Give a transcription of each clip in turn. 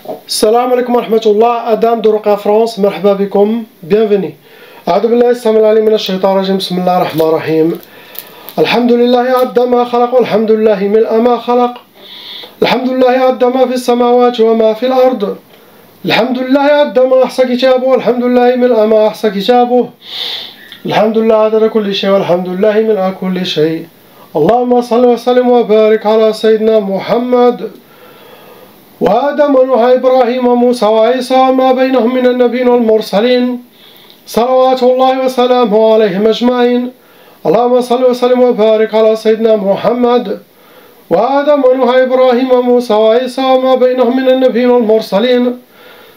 السلام عليكم ورحمة الله. أدام درقة فرنسا، مرحبا بكم، bienvenue. أعوذ بالله السميع العليم من الشيطان الرجيم. بسم الله الرحمن الرحيم. الحمد لله عد ما خلق، والحمد لله ملء ما خلق. الحمد لله عد ما في السماوات وما في الأرض. الحمد لله عد ما أحصى كتابه، والحمد لله ملء ما أحصى كتابه. الحمد لله عدد كل شيء، والحمد لله ملء كل شيء. اللهم صل وسلم وبارك على سيدنا محمد وآدم ونوح إبراهيم وموسى وعيسى وما بينهم من النبيين والمرسلين صلوات الله وسلامه عليهم أجمعين. اللهم صل وسلم وبارك على سيدنا محمد وآدم ونوح إبراهيم وموسى وعيسى وما بينهم من النبيين والمرسلين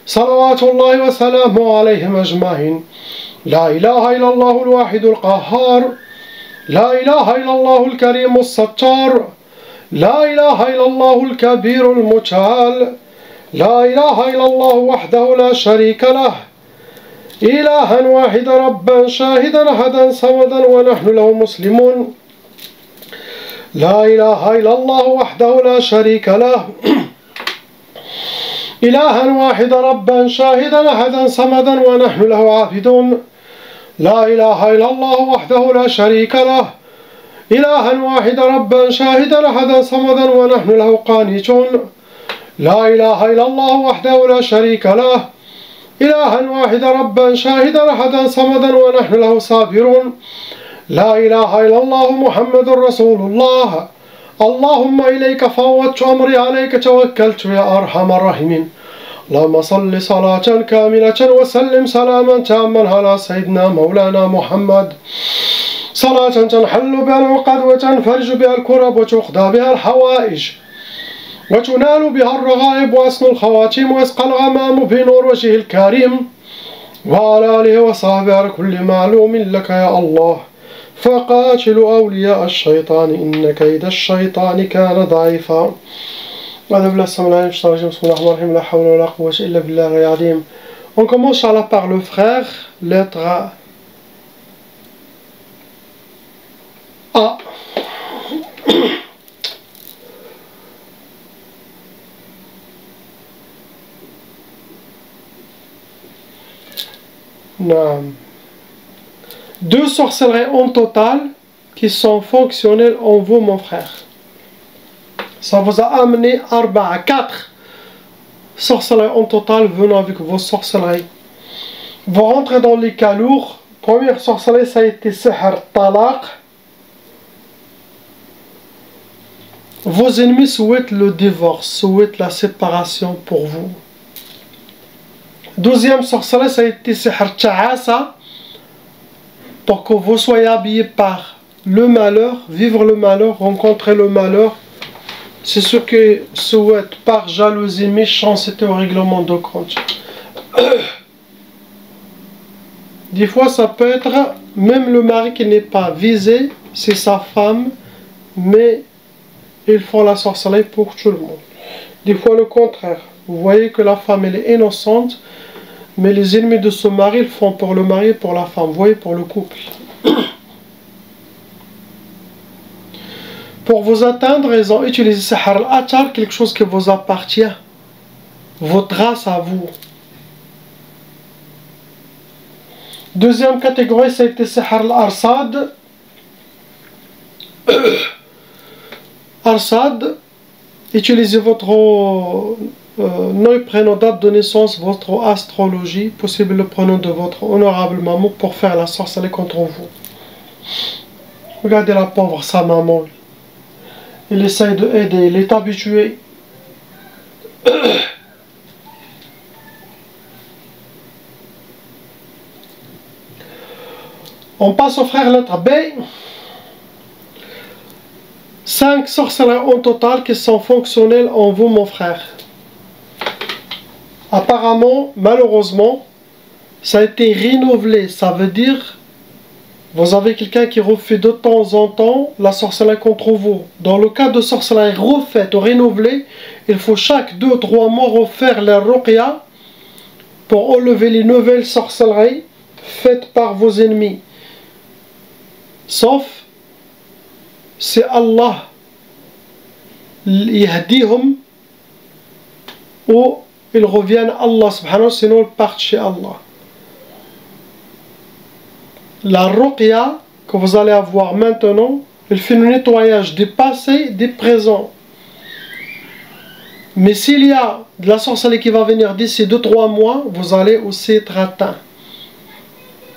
صلوات الله وسلامه عليهم أجمعين. لا إله إلا الله الواحد القهار، لا إله إلا الله الكريم الستار، لا إله إلا الله الكبير المتعال، لا إله إلا الله وحده لا شريك له، إلها واحدا ربا شاهدا أحدا صمدا ونحن له مسلمون. لا إله إلا الله وحده لا شريك له، إلها واحدا ربا شاهدا أحدا صمدا ونحن له عابدون. لا إله إلا الله وحده لا شريك له، إلها واحدا ربا شاهدا أحدا صمدا ونحن له قانتون. لا إله إلا الله وحده لا شريك له، إلها واحدا ربا شاهدا أحدا صمدا ونحن له صابرون. لا إله إلا الله محمد رسول الله. اللهم إليك فوضت أمري، عليك توكلت يا أرحم الراحمين. اللهم صل صلاة كاملة وسلم سلاما تاما على سيدنا مولانا محمد، صلاة تنحل بها العقد وتنفرج بها الكرب وتقضى بها الحوائج وتنال بها الرغائب وأسن الخواتيم ويسقى الغمام بنور وجهه الكريم وعلى آله وصحبه على كل معلوم لك يا الله. فقاتلوا أولياء الشيطان إن كيد الشيطان كان ضعيفا. أعوذ بالله السميع العليم من الشيطان الرجيم. بسم الله الرحمن الرحيم. لا حول ولا قوة إلا بالله العظيم. On commence par le frère, lettre A. Deux sorcelleries en total qui sont fonctionnelles en vous, mon frère. Ça vous a amené à 4 sorcelleries en total venant avec vos sorcelleries. Vous rentrez dans les cas lourds. Première sorcellerie, ça a été Sihr Talaq. Vos ennemis souhaitent le divorce, souhaitent la séparation pour vous. Deuxième sorcellerie, ça a été Sihr Ta'asa. Pour que vous soyez habillés par le malheur, vivre le malheur, rencontrer le malheur. C'est ce que souhaitent par jalousie, méchanceté au règlement de compte. Des fois, ça peut être même le mari qui n'est pas visé, c'est sa femme, mais ils font la sorcellerie pour tout le monde. Des fois, le contraire. Vous voyez que la femme, elle est innocente, mais les ennemis de ce mari, ils font pour le mari et pour la femme. Vous voyez, pour le couple. Pour vous atteindre, ils ont utilisé Sihr al-Atar, quelque chose qui vous appartient. Votre race à vous. Deuxième catégorie, ça a été Sihr al-Arsad. Arsad, utilisez votre nom et prénom, date de naissance, votre astrologie, possible le prénom de votre honorable maman pour faire la sorcellerie contre vous. Regardez la pauvre, sa maman. Il essaye de aider, il est habitué. On passe au frère lettre B. 5 sorcelleries en total qui sont fonctionnelles en vous, mon frère. Apparemment, malheureusement, ça a été renouvelé. Ça veut dire vous avez quelqu'un qui refait de temps en temps la sorcellerie contre vous. Dans le cas de sorcellerie refaite ou renouvelée, il faut chaque 2-3 mois refaire la ruqya pour enlever les nouvelles sorcelleries faites par vos ennemis. Sauf c'est Allah yahdihum ou ils reviennent à Allah subhanahu wa ta'ala, sinon ils partent chez Allah. La ruqya que vous allez avoir maintenant, elle fait le nettoyage des passés, des présents. Mais s'il y a de la sorcellerie qui va venir d'ici 2-3 mois, vous allez aussi être atteint.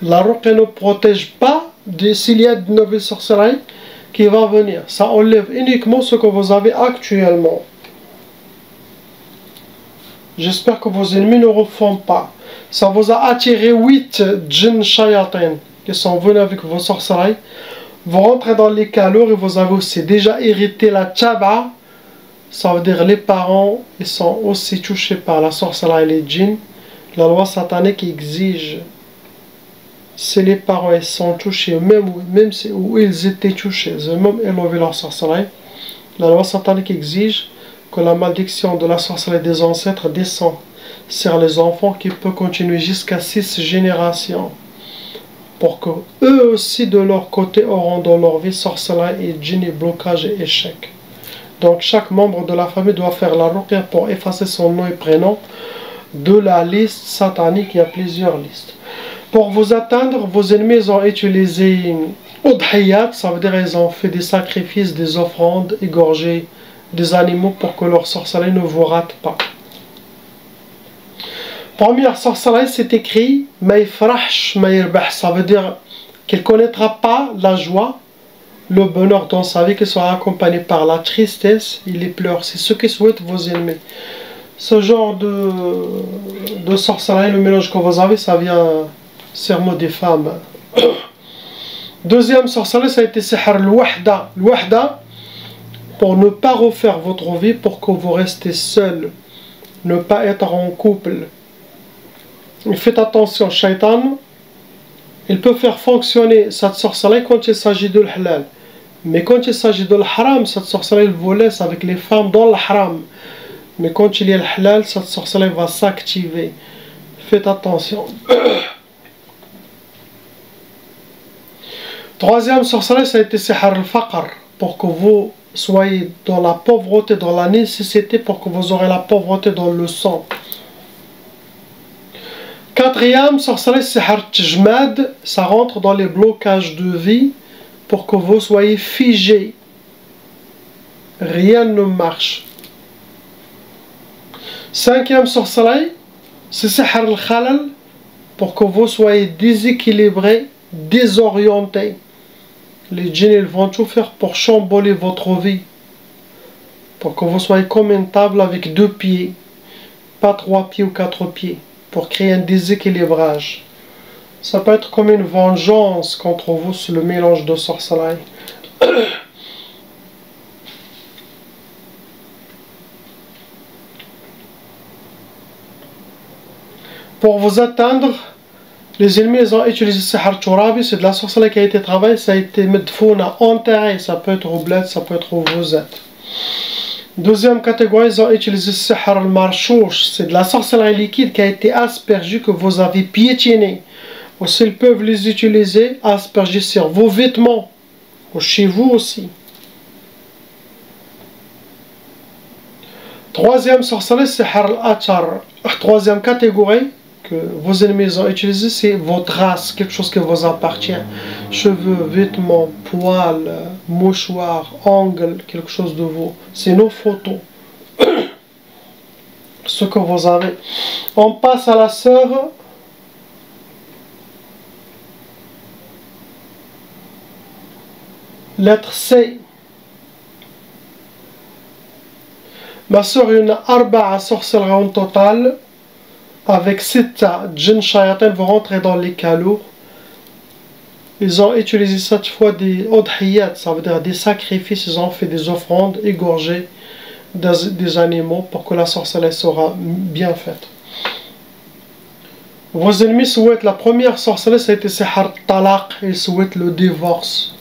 La ruqya ne protège pas s'il y a de nouvelles sorcelleries qui va venir. Ça enlève uniquement ce que vous avez actuellement. J'espère que vos ennemis ne refont pas. Ça vous a attiré 8 djinns shayatin qui sont venus avec vos sorcelleries. Vous rentrez dans les calours et vous avez aussi déjà hérité la tchaba. Ça veut dire les parents, ils sont aussi touchés par la sorcellerie et les djinns. La loi satanique exige, si les parents ils sont touchés, même si, où ils étaient touchés, ils ont même élevé leur sorcellerie, la loi satanique exige que la malédiction de la sorcellerie des ancêtres descend sur les enfants qui peut continuer jusqu'à 6 générations. Pour que eux aussi de leur côté auront dans leur vie sorcellerie et djinn et blocage et échec. Donc chaque membre de la famille doit faire la ruqya pour effacer son nom et prénom de la liste satanique. Il y a plusieurs listes. Pour vous atteindre, vos ennemis ont utilisé udhiyat, ça veut dire ils ont fait des sacrifices, des offrandes, égorgé des animaux pour que leur sorcellerie ne vous rate pas. Première sorcellerie, c'est écrit ma yafrahsh ma yirbah, ça veut dire qu'il ne connaîtra pas la joie, le bonheur dans sa vie, qui sera accompagné par la tristesse et les pleurs. C'est ce que souhaitent vos ennemis. Ce genre de sorcellerie, le mélange que vous avez, ça vient serment des femmes. Deuxième sorcellerie, ça a été sihr al-wahda. Al-wahda, pour ne pas refaire votre vie, pour que vous restez seul, ne pas être en couple. Faites attention, shaitan, il peut faire fonctionner cette sorcellerie quand il s'agit de l'halal. Mais quand il s'agit de l'haram, cette sorcellerie il vous laisse avec les femmes dans le haram. Mais quand il y a le halal, cette sorcellerie va s'activer. Faites attention. Troisième sorcellerie, ça a été sihr al-faqr, pour que vous soyez dans la pauvreté, dans la nécessité, pour que vous aurez la pauvreté dans le sang. Quatrième sorcellerie, sihr al-tijmad, ça rentre dans les blocages de vie, pour que vous soyez figés. Rien ne marche. Cinquième sorcellerie, c'est sihr al-khalal, pour que vous soyez déséquilibrés, désorientés. Les djinns ils vont tout faire pour chambouler votre vie, pour que vous soyez comme une table avec 2 pieds, pas 3 pieds ou 4 pieds, pour créer un déséquilibrage. Ça peut être comme une vengeance contre vous sur le mélange de sorcellerie. Pour vous atteindre, les ennemis ont utilisé sihr turabi, c'est de la sorcellerie qui a été travaillée, ça a été medfouna, enterré, ça peut être au bled, ça peut être où vous êtes. Deuxième catégorie, ils ont utilisé sihr al-marchouch, c'est de la sorcellerie liquide qui a été aspergée, que vous avez piétiné. Aussi, ils peuvent les utiliser, asperger sur vos vêtements, ou chez vous aussi. Troisième sorcellerie, c'est sihr al-atar. Troisième catégorie que vos ennemis ont utilisé, c'est votre race, quelque chose qui vous appartient. Cheveux, vêtements, poils, mouchoirs, ongles, quelque chose de vous. C'est nos photos. Ce que vous avez. On passe à la sœur. Lettre C. Ma sœur, une arba'a sorcellerie en total. Avec 7 djinns shayatin vont rentrer dans les calours. Ils ont utilisé cette fois des udhiyat, ça veut dire des sacrifices. Ils ont fait des offrandes, égorgé des animaux pour que la sorcellerie sera bien faite. Vos ennemis souhaitent, la première sorcellerie, ça a été sihr talaq, ils souhaitent le divorce.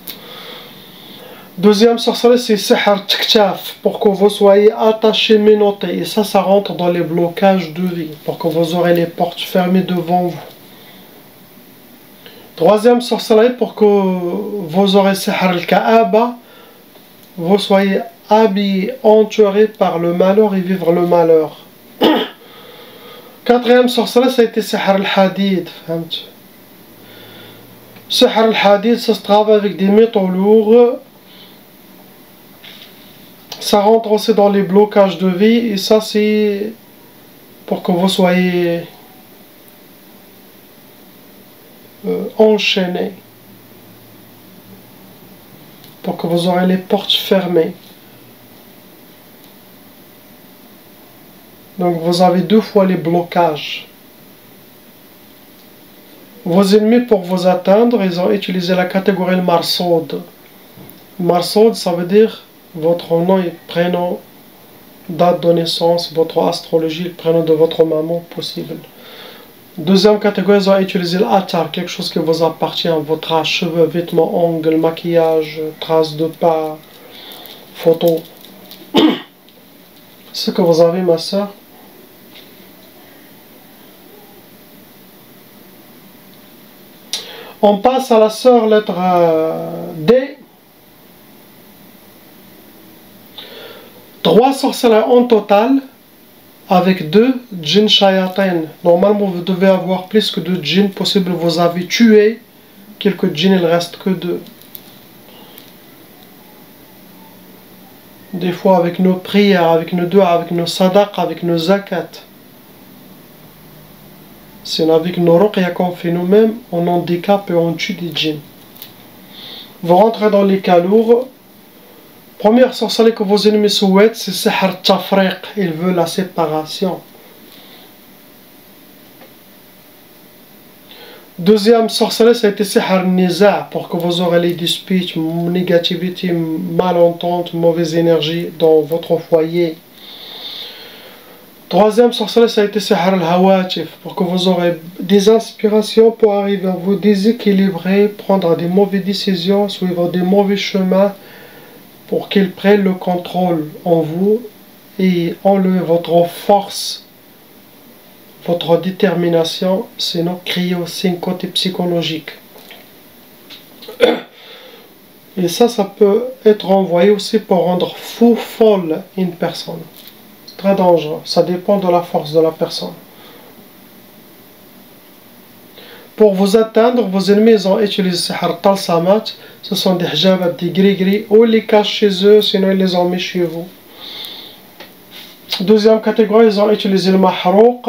Deuxième sorcellerie, c'est sihr tiktaf, pour que vous soyez attachés, menottés. Et ça rentre dans les blocages de vie, pour que vous aurez les portes fermées devant vous. Troisième sorcellerie, pour que vous aurez sihr al-ka'aba, vous soyez habillés, entourés par le malheur et vivre le malheur. Quatrième sorcellerie, ça a été Sihr al-Hadid. Sihr al-Hadid, ça se travaille avec des métaux lourds. Ça rentre aussi dans les blocages de vie. Et ça, c'est pour que vous soyez enchaînés. Pour que vous aurez les portes fermées. Donc vous avez 2 fois les blocages. Vos ennemis, pour vous atteindre, ils ont utilisé la catégorie le Marsoud. Marsoud, ça veut dire votre nom et prénom, date de naissance, votre astrologie, le prénom de votre maman possible. Deuxième catégorie, ils ont utilisé l'attar, quelque chose qui vous appartient, votre âge, cheveux, vêtements, ongles, maquillage, traces de pas, photos. Ce que vous avez, ma soeur. On passe à la sœur lettre D. 3 sorcelleries en total avec 2 djinns shayatin. Normalement, vous devez avoir plus que 2 djinns possibles. Vous avez tué quelques djinns, il ne reste que 2. Des fois avec nos prières, avec nos doigts, avec nos sadaq, avec nos zakat. C'est avec nos ruqya qu'on fait nous-mêmes, on handicape et on tue des djinns. Vous rentrez dans les cas lourds. Première sorcellerie que vos ennemis souhaitent, c'est Sihr Tafriq. Il veut la séparation. Deuxième sorcellerie, ça a été Sihr Niza, pour que vous aurez les disputes, négativité, malentente, mauvaise énergie dans votre foyer. Troisième sorcellerie, ça a été Sihr al-Hawatif, pour que vous aurez des inspirations pour arriver à vous déséquilibrer, prendre des mauvaises décisions, suivre des mauvais chemins, pour qu'ils prennent le contrôle en vous et enlever votre force, votre détermination, sinon créer aussi un côté psychologique. Et ça peut être envoyé aussi pour rendre fou, folle une personne. Très dangereux, ça dépend de la force de la personne. Pour vous atteindre, vos ennemis ont utilisé Sihr Talsamat, ce sont des hijabats, des gris-gris, ou ils les cachent chez eux, sinon ils les ont mis chez vous. Deuxième catégorie, ils ont utilisé le Mahrouq,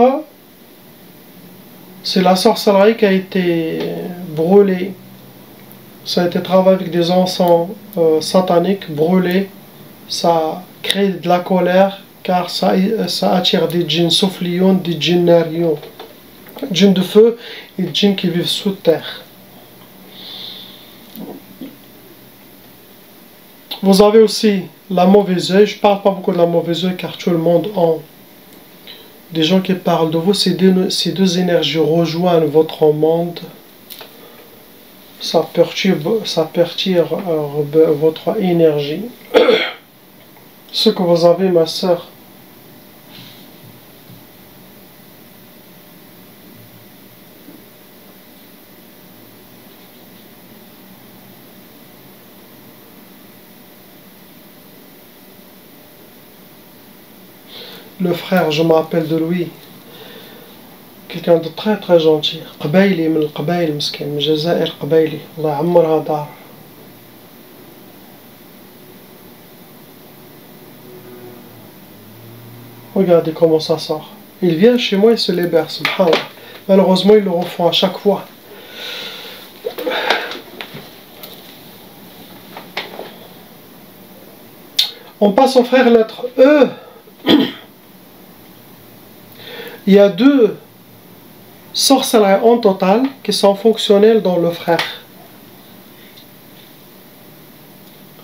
c'est la sorcellerie qui a été brûlée. Ça a été travaillé avec des encens sataniques, brûlés, ça crée de la colère, car ça attire des djinns soufflions, des djinns narions, djinns de feu et djinns qui vivent sous terre. Vous avez aussi la mauvaise œil. Je ne parle pas beaucoup de la mauvaise œil car tout le monde a des gens qui parlent de vous. Ces deux énergies rejoignent votre monde. Ça perturbe votre énergie. Ce que vous avez, ma soeur. Le frère, je me rappelle de lui, quelqu'un de très très gentil. قبايلي من القبائل مسكين من الجزائر قبايلي الله يعمرها دار. Regardez comment ça sort. Il vient chez moi et se libère, subhanallah. Malheureusement, ils le refont à chaque fois. On passe au frère lettre E. Il y a 2 sorcelleries en total qui sont fonctionnelles dans le frère.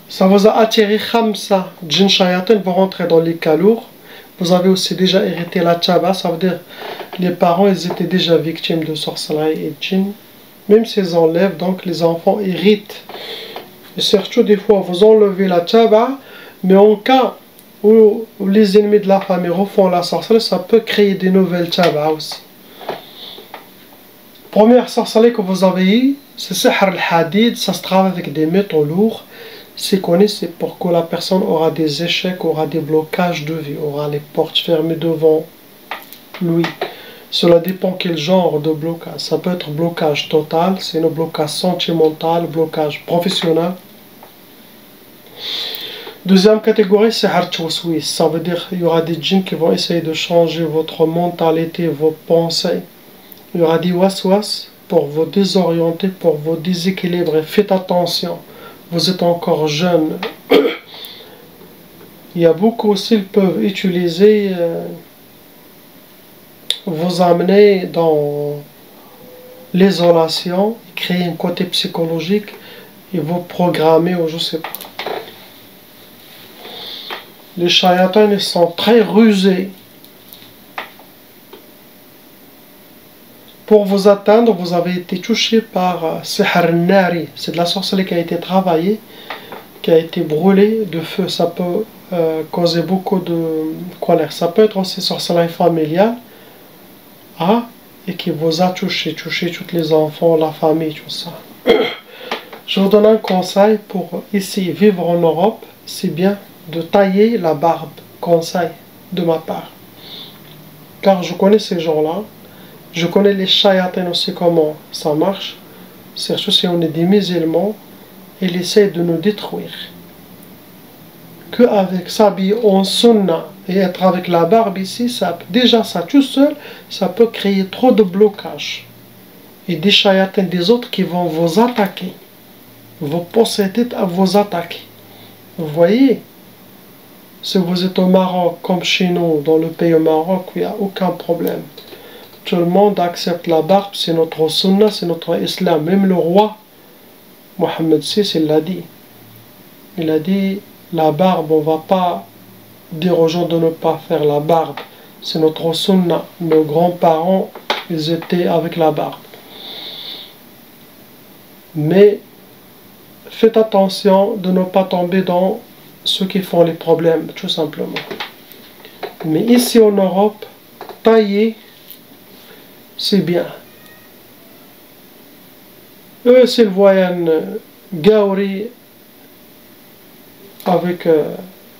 Ça vous a attiré Khamsa, djinn shayatin, vous rentrez dans les cas lourds. Vous avez aussi déjà hérité la tchaba, ça veut dire les parents ils étaient déjà victimes de sorcellerie et de djinn. Même s'ils enlèvent, donc les enfants héritent. Et surtout des fois vous enlevez la tchaba, mais en cas où les ennemis de la famille refont la sorcellerie, ça peut créer des nouvelles tchaba aussi. Première sorcellerie que vous avez eue, c'est Sihr al-Hadid, ça se travaille avec des métaux lourds. C'est connu, c'est pour que la personne aura des échecs, aura des blocages de vie, aura les portes fermées devant lui. Cela dépend quel genre de blocage. Ça peut être blocage total, c'est un blocage sentimental, blocage professionnel. Deuxième catégorie, c'est Hartwaswis. Ça veut dire qu'il y aura des djinns qui vont essayer de changer votre mentalité, vos pensées. Il y aura des waswas pour vous désorienter, pour vous déséquilibrer. Faites attention, vous êtes encore jeune. Il y a beaucoup aussi qui peuvent utiliser, vous amener dans l'isolation, créer un côté psychologique et vous programmer ou je sais pas. Les shayatans, ils sont très rusés. Pour vous atteindre, vous avez été touché par Sihr Nari. C'est de la sorcellerie qui a été travaillée, qui a été brûlée de feu. Ça peut causer beaucoup de colère. Ça peut être aussi sorcellerie familiale. Et qui vous a touché tous les enfants, la famille, tout ça. Je vous donne un conseil pour ici vivre en Europe, c'est bien de tailler la barbe, conseil de ma part. Car je connais ces gens-là, je connais les shayatans aussi comment ça marche, surtout si on est des musulmans, ils essaient de nous détruire. Qu'avec s'habiller en sunna et être avec la barbe ici, déjà ça tout seul, ça peut créer trop de blocages. Et des shayatans des autres qui vont vous attaquer, vous posséder à vous attaquer. Vous voyez? Si vous êtes au Maroc, comme chez nous, dans le pays au Maroc, il n'y a aucun problème. Tout le monde accepte la barbe, c'est notre sunna, c'est notre islam. Même le roi, Mohammed VI, il l'a dit. Il a dit, la barbe, on ne va pas dire aux gens de ne pas faire la barbe. C'est notre sunna. Nos grands-parents, ils étaient avec la barbe. Mais faites attention de ne pas tomber dans ceux qui font les problèmes, tout simplement. Mais ici en Europe, tailler, c'est bien. Eux, s'ils voient un gauri avec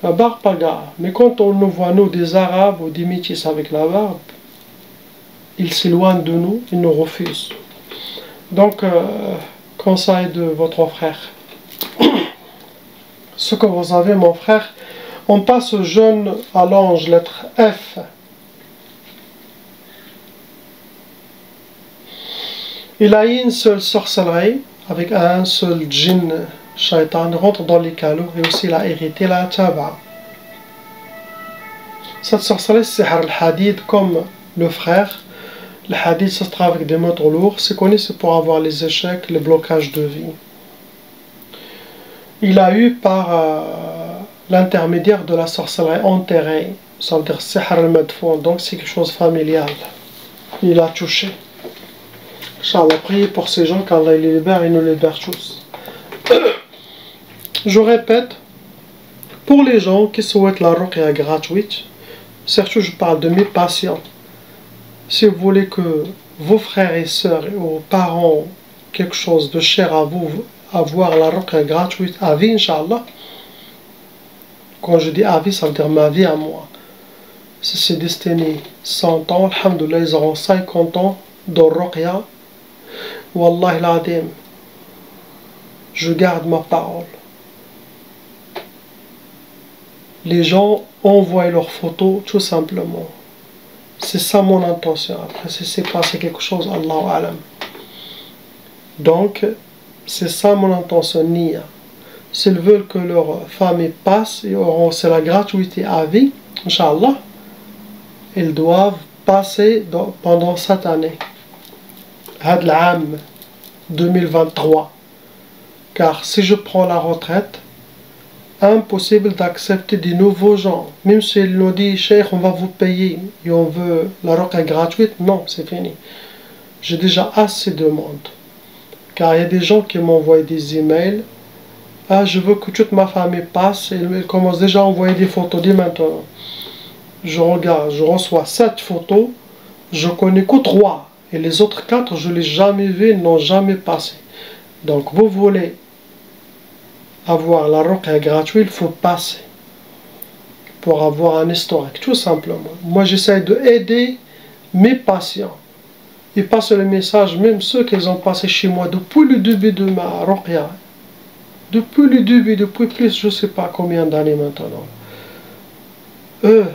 la barbe, pas grave. Mais quand on nous voit, nous, des Arabes ou des métis avec la barbe, ils s'éloignent de nous, ils nous refusent. Donc, conseil de votre frère. Ce que vous avez, mon frère, on passe au jeune à l'ange, lettre F. Il a une seule sorcellerie, avec un seul djinn, shaitan, rentre dans les calots, et aussi il a hérité la taba. Cette sorcellerie, c'est al-hadid, comme le frère. Le hadid, ça se travaille avec des métaux lourds. C'est connu, c'est pour avoir les échecs, les blocages de vie. Il a eu par l'intermédiaire de la sorcellerie enterrée, ça veut dire sihr al-madfoun, donc c'est quelque chose de familial. Il a touché. Inch'Allah, priez pour ces gens qu'Allah les libère et nous libère tous. Je répète, pour les gens qui souhaitent la ruqya gratuite, surtout je parle de mes patients, si vous voulez que vos frères et sœurs et vos parents, quelque chose de cher à vous, avoir la ruqya gratuite à vie, Inch'Allah. Quand je dis à vie, ça veut dire ma vie à moi. Si c'est destiné 100 ans, alhamdoulilah, ils auront 50 ans de ruqya. Wallahi l'adim, je garde ma parole. Les gens envoient leurs photos tout simplement. C'est ça mon intention. Après, si c'est passé quelque chose, Allahu alam. Donc, c'est ça mon intention, Nia. S'ils veulent que leur famille passe, et auront c'est la gratuité à vie, Inch'Allah, ils doivent passer pendant cette année. Had l'am 2023. Car si je prends la retraite, impossible d'accepter des nouveaux gens. Même s'ils nous disent, Cheikh, on va vous payer et on veut la ruqya gratuite, non, c'est fini. J'ai déjà assez de monde. Car il y a des gens qui m'envoient des emails. Ah, je veux que toute ma famille passe. Et ils commencent déjà à envoyer des photos dès maintenant. Je regarde, je reçois 7 photos. Je connais que 3. Et les autres 4, je ne les ai jamais vus, ils n'ont jamais passé. Donc, vous voulez avoir la ruqya gratuite, il faut passer. Pour avoir un historique, tout simplement. Moi, j'essaie d'aider mes patients, ils passent le message, même ceux qui ont passé chez moi depuis le début de ma ruqya, depuis le début, depuis plus, je ne sais pas combien d'années maintenant. Eux,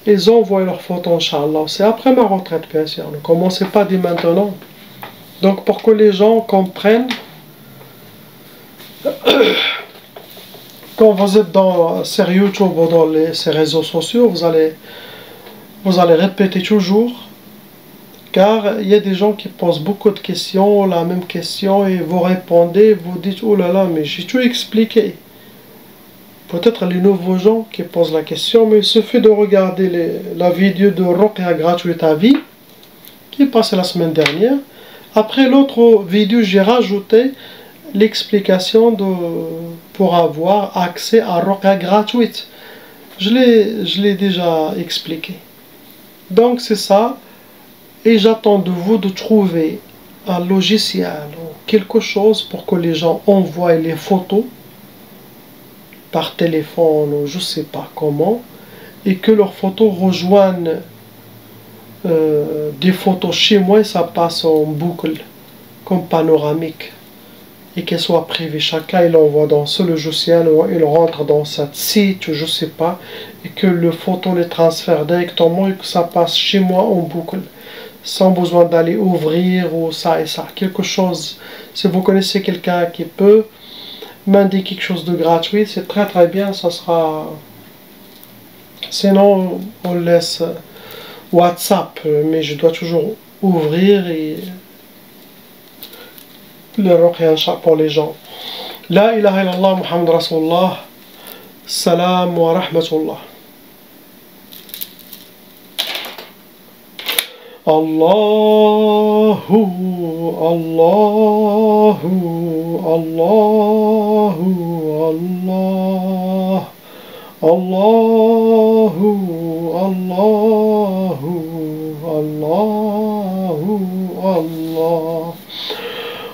ils envoient leurs photos, Inch'Allah. C'est après ma retraite, bien sûr. Ne commencez pas dès maintenant. Donc, pour que les gens comprennent, quand vous êtes sur YouTube ou dans ces réseaux sociaux, vous allez répéter toujours, car il y a des gens qui posent beaucoup de questions, la même question, et vous répondez, vous dites, oh là là, mais j'ai tout expliqué. Peut-être les nouveaux gens qui posent la question, mais il suffit de regarder la vidéo de ruqya gratuite à vie, qui est passée la semaine dernière. Après l'autre vidéo, j'ai rajouté l'explication pour avoir accès à ruqya gratuite. Je l'ai déjà expliqué. Donc c'est ça, et j'attends de vous de trouver un logiciel ou quelque chose pour que les gens envoient les photos par téléphone ou je sais pas comment, et que leurs photos rejoignent des photos chez moi et ça passe en boucle comme panoramique, et qu'elles soient privées. Chacun il envoie dans ce logiciel ou il rentre dans cette site ou je sais pas, et que le photo les transfère directement et que ça passe chez moi en boucle sans besoin d'aller ouvrir ou ça et ça, quelque chose. Si vous connaissez quelqu'un qui peut m'indiquer quelque chose de gratuit, c'est très très bien, ça sera. Sinon on laisse WhatsApp, mais je dois toujours ouvrir et le ruqya pour les gens. La ilaha illallah Muhammad Rasulullah. Salam wa rahmatullah. Allahu, Allahu, Allahu, Allah. Allahu, Allahu, Allahu, Allah.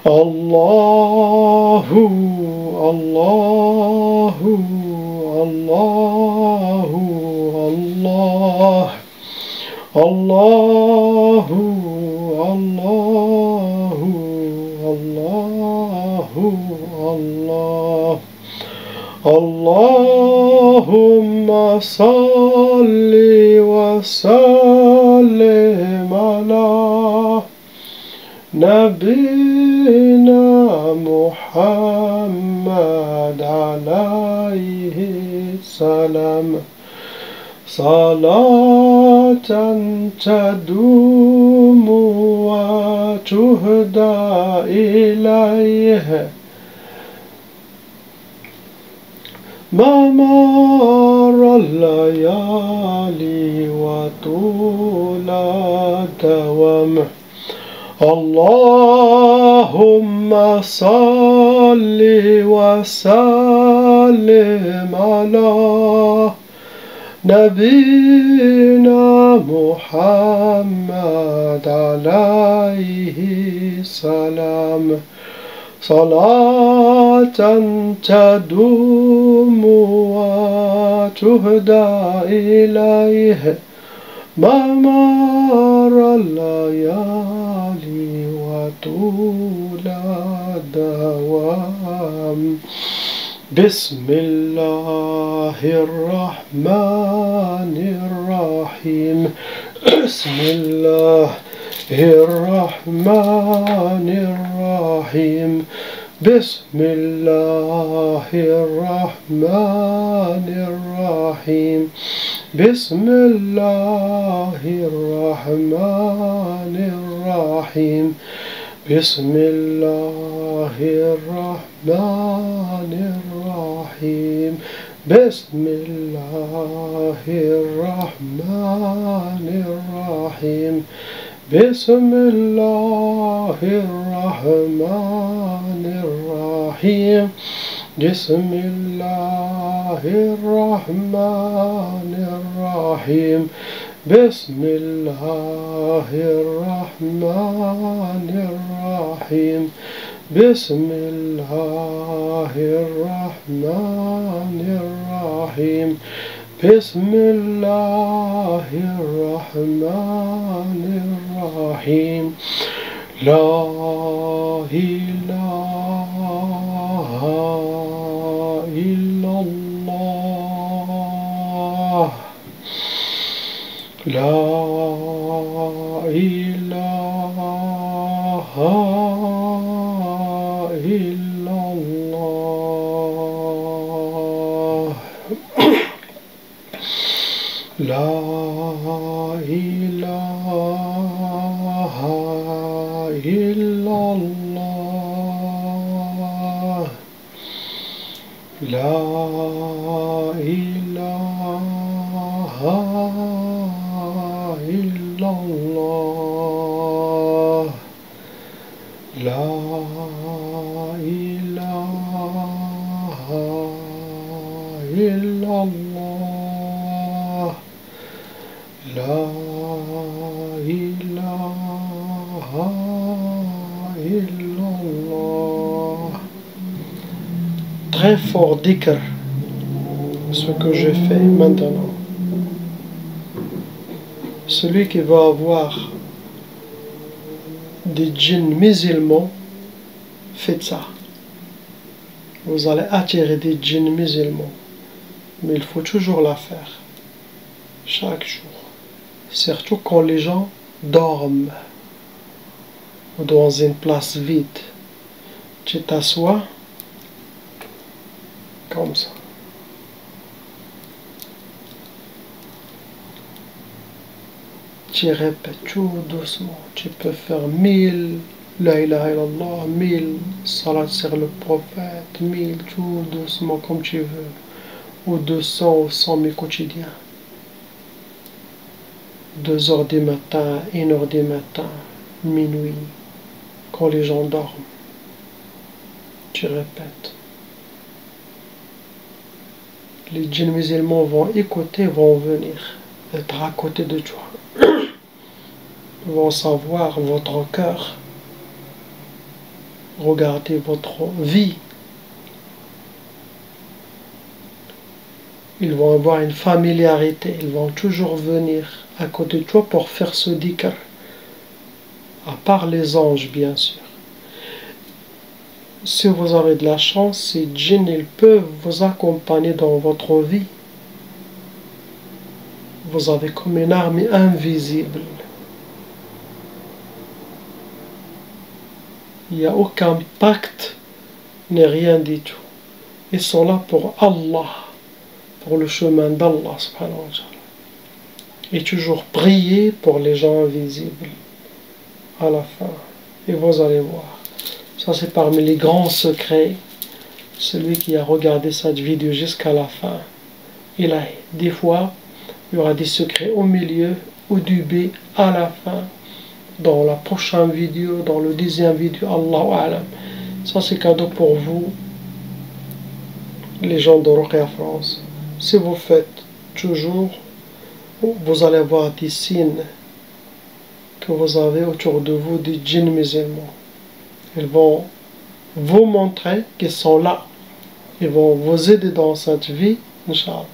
Allahu, Allahu, Allahu, Allah. Allahu, Allahu, Allahu, Allah. Allahumma salli wa sallim ala Nabina Muhammad alayhi salam. Salatan tadumu wa tuhda ilayhi مر الليالي وطول الدوام. اللهم صل وسلم على نبينا محمد عليه السلام. صلاة تدوم وتهدى إليه مر الليالي وطول الدوام. بسم الله الرحمن الرحيم. بسم الله الرحمن الرحيم. بسم الله الرحمن الرحيم. بسم الله الرحمن الرحيم. بسم الله الرحمن الرحيم. بسم الله الرحمن الرحيم. بسم الله الرحمن الرحيم. بسم الله الرحمن الرحيم. بسم الله الرحمن الرحيم. بسم الله الرحمن الرحيم. بسم الله الرحمن الرحيم لا إله إلا الله لا إله إلا الله لا إله إلا الله لا إله إلا الله لا إله إلا الله لا إله إلا الله. Très fort dhikr, ce que je fais maintenant. Celui qui va avoir des djinns musulmans, faites ça. Vous allez attirer des djinns musulmans. Mais il faut toujours la faire. Chaque jour. Surtout quand les gens dorment. Ou dans une place vide. Tu t'assois comme ça. Tu répètes tout doucement. Tu peux faire 1000 la ilaha illallah, 1000 salat sur le prophète, 1000 tout doucement comme tu veux. Ou 200 ou 100 000 quotidiens. 2 heures du matin, 1 heure du matin, minuit, quand les gens dorment. Tu répètes. Les djinns musulmans vont écouter, vont venir être à côté de toi. Ils vont savoir votre cœur, regarder votre vie. Ils vont avoir une familiarité, ils vont toujours venir à côté de toi pour faire ce dhikr. À part les anges, bien sûr. Si vous avez de la chance, ces djinns, ils peuvent vous accompagner dans votre vie. Vous avez comme une armée invisible. Il n'y a aucun pacte, ni rien du tout. Ils sont là pour Allah, pour le chemin d'Allah, subhanahu wa ta'ala. Et toujours prier pour les gens invisibles à la fin. Et vous allez voir. Ça, c'est parmi les grands secrets. Celui qui a regardé cette vidéo jusqu'à la fin, il a des fois, il y aura des secrets au milieu, au début, à la fin. Dans la prochaine vidéo, dans le 10e vidéo, Allahu A'lam. Ça, c'est cadeau pour vous, les gens de Ruqya France. Si vous faites toujours, vous allez avoir des signes que vous avez autour de vous, des djinns musulmans. Ils vont vous montrer qu'ils sont là. Ils vont vous aider dans cette vie, Inch'Allah.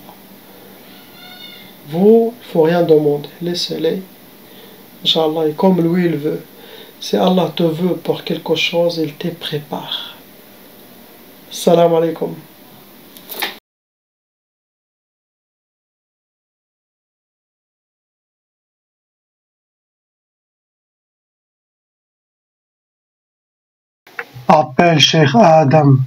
Vous, il ne faut rien demander. Laissez-les. Inch'Allah, et comme lui il veut. Si Allah te veut pour quelque chose, il te prépare. Salam alaikum. Appelle Cheikh Adam.